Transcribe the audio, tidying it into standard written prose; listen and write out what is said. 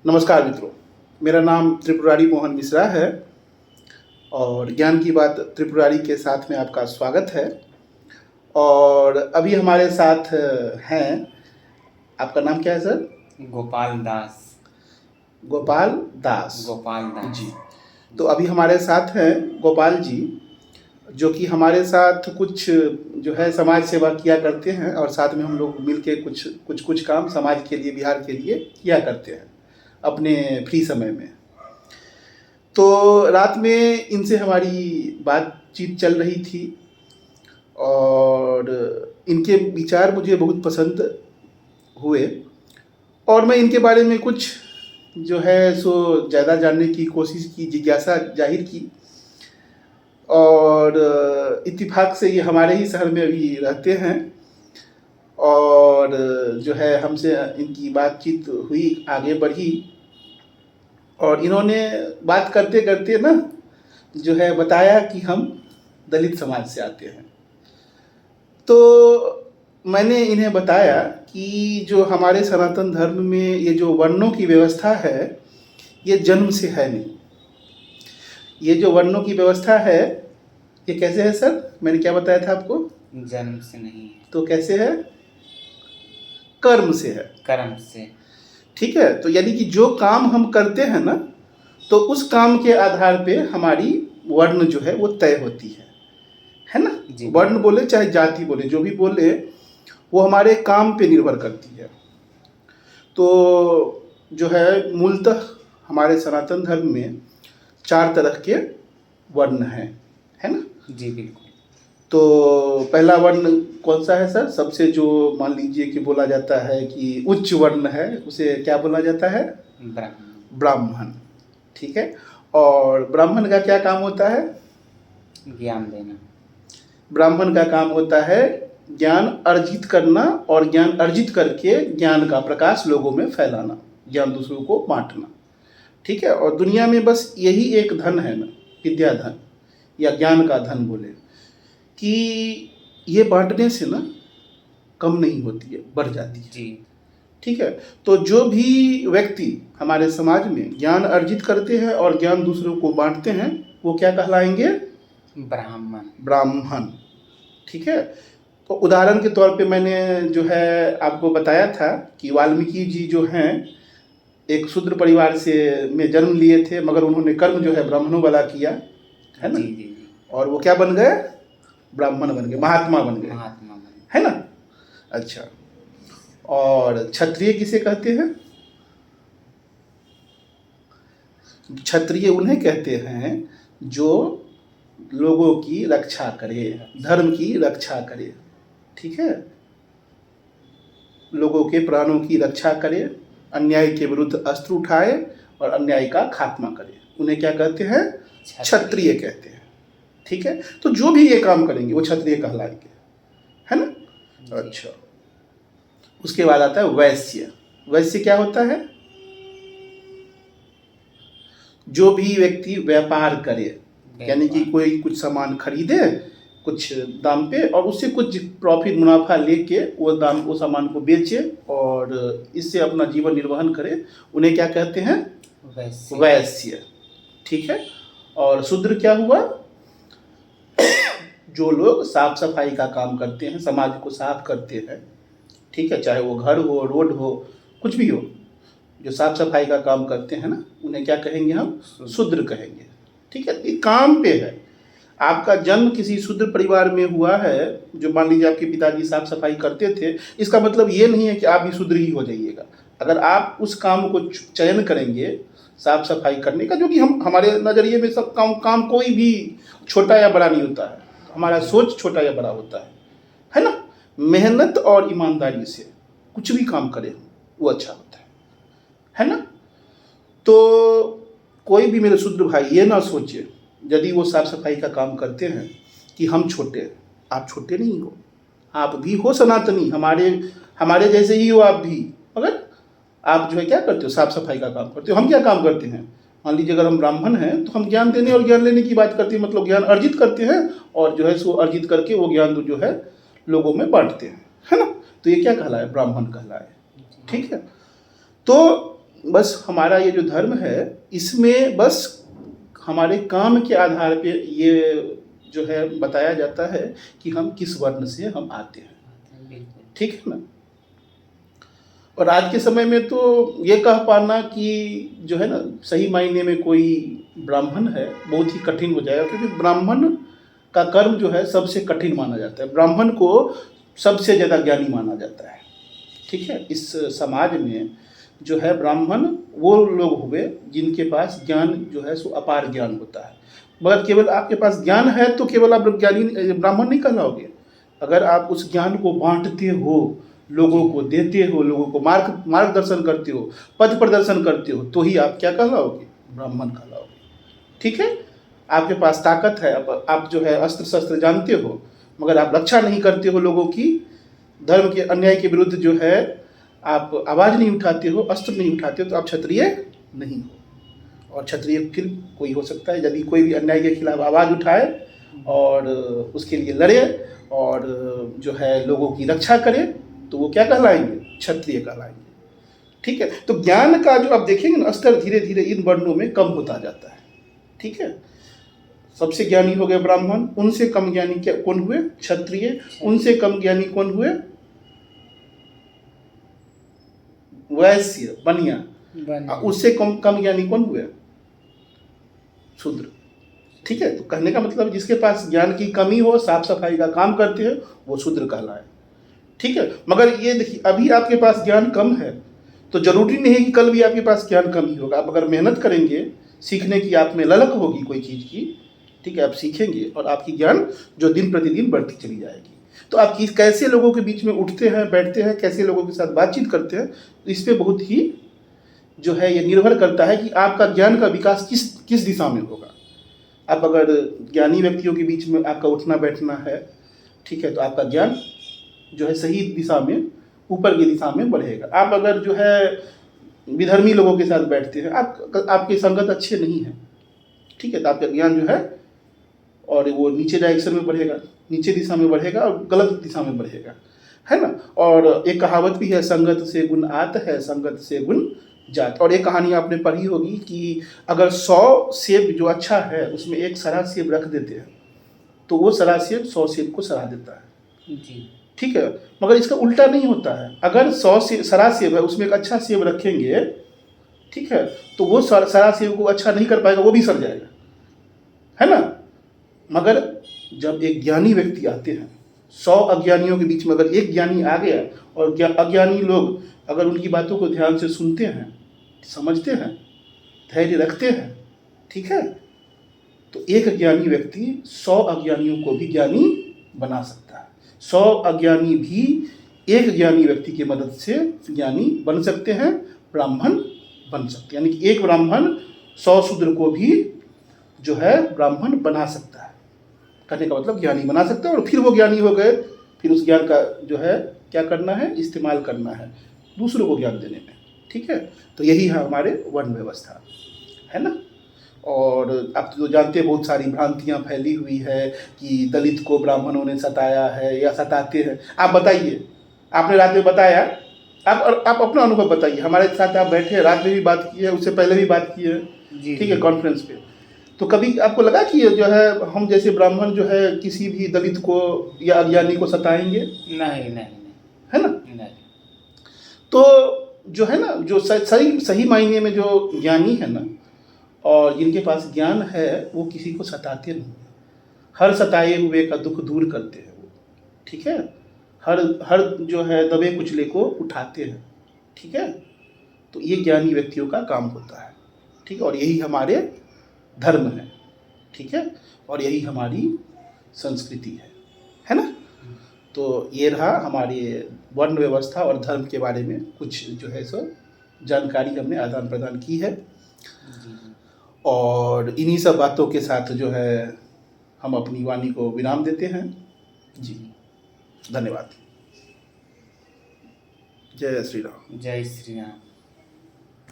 नमस्कार मित्रों, मेरा नाम त्रिपुरारी मोहन मिश्रा है और ज्ञान की बात त्रिपुरारी के साथ में आपका स्वागत है। और अभी हमारे साथ हैं, आपका नाम क्या है सर? गोपाल दास। गोपाल दास। गोपाल दास जी। तो अभी हमारे साथ हैं गोपाल जी, जो कि हमारे साथ कुछ जो है समाज सेवा किया करते हैं और साथ में हम लोग मिलके कुछ काम समाज के लिए, बिहार के लिए किया करते हैं अपने फ्री समय में। तो रात में इनसे हमारी बातचीत चल रही थी और इनके विचार मुझे बहुत पसंद हुए और मैं इनके बारे में कुछ जो है सो ज़्यादा जानने की कोशिश की, जिज्ञासा जाहिर की। और इत्तेफाक से ये हमारे ही शहर में अभी रहते हैं और जो है हमसे इनकी बातचीत हुई, आगे बढ़ी और इन्होंने बात करते करते ना जो है बताया कि हम दलित समाज से आते हैं। तो मैंने इन्हें बताया कि जो हमारे सनातन धर्म में ये जो वर्णों की व्यवस्था है, ये जन्म से है नहीं। ये जो वर्णों की व्यवस्था है, ये कैसे है सर? मैंने क्या बताया था आपको? जन्म से नहीं है। तो कैसे है? कर्म से है। कर्म से। ठीक है। तो यानी कि जो काम हम करते हैं ना, तो उस काम के आधार पे हमारी वर्ण जो है वो तय होती है ना? वर्ण बोले चाहे जाति बोले, जो भी बोले, वो हमारे काम पे निर्भर करती है। तो जो है मूलतः हमारे सनातन धर्म में 4 तरह के वर्ण हैं, है ना? जी बिल्कुल। तो पहला वर्ण कौन सा है सर? सबसे जो मान लीजिए कि बोला जाता है कि उच्च वर्ण है, उसे क्या बोला जाता है? ब्राह्मण। ठीक है। और ब्राह्मण का क्या काम होता है? ज्ञान देना। ब्राह्मण का काम होता है ज्ञान अर्जित करना और ज्ञान अर्जित करके ज्ञान का प्रकाश लोगों में फैलाना, ज्ञान दूसरों को बांटना। ठीक है। और दुनिया में बस यही एक धन है ना, विद्या धन या ज्ञान का धन बोले, कि ये बांटने से ना कम नहीं होती है, बढ़ जाती है। जी। ठीक है। तो जो भी व्यक्ति हमारे समाज में ज्ञान अर्जित करते हैं और ज्ञान दूसरों को बांटते हैं, वो क्या कहलाएंगे? ब्राह्मण। ठीक है। तो उदाहरण के तौर पे मैंने जो है आपको बताया था कि वाल्मीकि जी जो हैं एक शूद्र परिवार से में जन्म लिए थे, मगर उन्होंने कर्म जो है ब्राह्मणों वाला किया, है ना? जी। और वो क्या बन गए? ब्राह्मण बन गए, महात्मा बन गए, है ना? अच्छा। और क्षत्रिय किसे कहते हैं? क्षत्रिय उन्हें कहते हैं जो लोगों की रक्षा करे, धर्म की रक्षा करे। ठीक है। लोगों के प्राणों की रक्षा करे, अन्याय के विरुद्ध अस्त्र उठाए और अन्याय का खात्मा करे, उन्हें क्या कहते हैं? क्षत्रिय कहते हैं। ठीक है। तो जो भी ये काम करेंगे वो क्षत्रिय कहलाएंगे, है ना? अच्छा। उसके बाद आता है वैश्य। वैश्य क्या होता है? जो भी व्यक्ति व्यापार करे, यानी कि कोई कुछ सामान खरीदे कुछ दाम पे और उससे कुछ प्रॉफिट, मुनाफा लेके वो सामान को बेचे और इससे अपना जीवन निर्वहन करे, उन्हें क्या कहते हैं? वैश्य। ठीक है। और शूद्र क्या हुआ? जो लोग साफ सफाई का काम करते हैं, समाज को साफ करते हैं। ठीक है। चाहे वो घर हो, रोड हो, कुछ भी हो, जो साफ सफाई का काम करते हैं ना, उन्हें क्या कहेंगे हम? शूद्र कहेंगे। ठीक है। ये काम पे है। आपका जन्म किसी शूद्र परिवार में हुआ है, जो मान लीजिए आपके पिताजी साफ सफाई करते थे, इसका मतलब ये नहीं है कि आप भी शूद्र ही हो जाइएगा। अगर आप उस काम को चयन करेंगे साफ सफाई करने का, जो कि हमारे नज़रिए में सब काम कोई भी छोटा या बड़ा नहीं होता है, हमारा सोच छोटा या बड़ा होता है ना? मेहनत और ईमानदारी से कुछ भी काम करें वो अच्छा होता है ना? तो कोई भी मेरे शूद्र भाई ये ना सोचे यदि वो साफ सफाई का काम करते हैं कि हम छोटे हैं। आप छोटे नहीं हो, आप भी हो सनातनी, हमारे जैसे ही हो आप भी, मगर आप जो है क्या करते हो? साफ सफाई का काम करते हो। हम क्या काम करते हैं? मान लीजिए अगर हम ब्राह्मण हैं तो हम ज्ञान देने और ज्ञान लेने की बात करते हैं, मतलब ज्ञान अर्जित करते हैं और जो है सो अर्जित करके वो ज्ञान जो है लोगों में बांटते हैं, है ना? तो ये क्या कहलाए? ब्राह्मण कहलाए। ठीक है। तो बस हमारा ये जो धर्म है इसमें बस हमारे काम के आधार पे ये जो है बताया जाता है कि हम किस वर्ण से हम आते हैं। बिल्कुल। ठीक है ना। और आज के समय में तो ये कह पाना कि जो है ना सही मायने में कोई ब्राह्मण है बहुत ही कठिन हो जाएगा, क्योंकि ब्राह्मण का कर्म जो है सबसे कठिन माना जाता है। ब्राह्मण को सबसे ज़्यादा ज्ञानी माना जाता है। ठीक है। इस समाज में जो है ब्राह्मण वो लोग हुए जिनके पास ज्ञान जो है सो अपार ज्ञान होता है। मगर केवल आपके पास ज्ञान है तो केवल आप ज्ञानी ब्राह्मण नहीं कहलाओगे। अगर आप उस ज्ञान को बांटते हो, लोगों को देते हो, लोगों को मार्गदर्शन करते हो, पथ प्रदर्शन करते हो, तो ही आप क्या कहलाओगे? ब्राह्मण कहलाओगे। ठीक है। आपके पास ताकत है, आप जो है अस्त्र शस्त्र जानते हो, मगर आप रक्षा नहीं करते हो लोगों की, धर्म के अन्याय के विरुद्ध जो है आप आवाज़ नहीं उठाते हो, अस्त्र नहीं उठाते हो, तो आप क्षत्रिय नहीं हो। और क्षत्रिय फिर कोई हो सकता है यदि कोई भी अन्याय के खिलाफ आवाज़ उठाए और उसके लिए लड़े और जो है लोगों की रक्षा करे, तो वो क्या कहलाएंगे? क्षत्रिय कहलाएंगे। ठीक है। तो ज्ञान का जो आप देखेंगे ना स्तर धीरे धीरे इन वर्णों में कम होता जाता है। ठीक है। सबसे ज्ञानी हो गए ब्राह्मण, उनसे कम ज्ञानी क्या कौन हुए? क्षत्रिय। उनसे कम ज्ञानी कौन हुए? वैश्य, बनिया। उससे कम ज्ञानी कौन हुए? शूद्र। ठीक है। तो कहने का मतलब जिसके पास ज्ञान की कमी हो, साफ सफाई का काम करते हैं, वो शूद्र कहलाए। ठीक है। मगर ये देखिए अभी आपके पास ज्ञान कम है तो जरूरी नहीं है कि कल भी आपके पास ज्ञान कम ही होगा। आप अगर मेहनत करेंगे, सीखने की आप में ललक होगी कोई चीज़ की, ठीक है, आप सीखेंगे और आपकी ज्ञान जो दिन प्रतिदिन बढ़ती चली जाएगी। तो आप कैसे लोगों के बीच में उठते हैं, बैठते हैं, कैसे लोगों के साथ बातचीत करते हैं, तो इस पर बहुत ही जो है ये निर्भर करता है कि आपका ज्ञान का विकास किस दिशा में होगा। आप अगर ज्ञानी व्यक्तियों के बीच में आपका उठना बैठना है, ठीक है, तो आपका ज्ञान जो है सही दिशा में, ऊपर की दिशा में बढ़ेगा। आप अगर जो है विधर्मी लोगों के साथ बैठते हैं, आपकी संगत अच्छे नहीं है, ठीक है, तो आपका ज्ञान जो है और वो नीचे डायरेक्शन में बढ़ेगा, नीचे दिशा में बढ़ेगा और गलत दिशा में बढ़ेगा, है ना। और एक कहावत भी है, संगत से गुण आत है, संगत से गुण जात। और एक कहानी आपने पढ़ी होगी कि अगर 100 सेब जो अच्छा है उसमें एक सरा सेब रख देते हैं तो वो सरा सेब 100 सेब को सरा देता है। जी। ठीक है। मगर इसका उल्टा नहीं होता है। अगर 100 सरा सेब है उसमें एक अच्छा सेब रखेंगे, ठीक है, तो वो सरा सेब को अच्छा नहीं कर पाएगा, वो भी सड़ जाएगा, है ना। मगर जब एक ज्ञानी व्यक्ति आते हैं, 100 अज्ञानियों के बीच में अगर एक ज्ञानी आ गया और अज्ञानी लोग अगर उनकी बातों को ध्यान से सुनते हैं, समझते हैं, धैर्य रखते हैं, ठीक है, तो एक ज्ञानी व्यक्ति 100 अज्ञानियों को भी ज्ञानी बना सकता है। 100 अज्ञानी भी एक ज्ञानी व्यक्ति की मदद से ज्ञानी बन सकते हैं, ब्राह्मण बन सकते हैं। यानी कि एक ब्राह्मण 100 शूद्र को भी जो है ब्राह्मण बना सकता है। कहने का मतलब ज्ञानी बना सकता है। और फिर वो ज्ञानी हो गए, फिर उस ज्ञान का जो है क्या करना है? इस्तेमाल करना है दूसरों को ज्ञान देने में। ठीक है। तो यही है हमारे वर्ण व्यवस्था, है ना। और आप तो जानते हैं बहुत सारी भ्रांतियाँ फैली हुई है कि दलित को ब्राह्मणों ने सताया है या सताते हैं। आप बताइए, आपने रात में बताया, आप अपना अनुभव बताइए। हमारे साथ आप बैठे, रात में भी बात की है, उससे पहले भी बात की है, ठीक है, कॉन्फ्रेंस पे। तो कभी आपको लगा कि जो है हम जैसे ब्राह्मण जो है किसी भी दलित को या अज्ञानी को सताएंगे? नहीं, है ना। नहीं। तो जो है ना, जो सही मायने में जो ज्ञानी है ना और जिनके पास ज्ञान है, वो किसी को सताते नहीं, हर सताए हुए का दुख दूर करते हैं वो। ठीक है। हर जो है दबे कुचले को उठाते हैं। ठीक है। तो ये ज्ञानी व्यक्तियों का काम होता है। ठीक है। और यही हमारे धर्म है। ठीक है। और यही हमारी संस्कृति है ना। तो ये रहा हमारी वर्ण व्यवस्था और धर्म के बारे में कुछ जो है सो जानकारी हमने आदान प्रदान की है। और इन्हीं सब बातों के साथ जो है हम अपनी वाणी को विराम देते हैं। जी, धन्यवाद। जय श्री राम। जय श्री राम।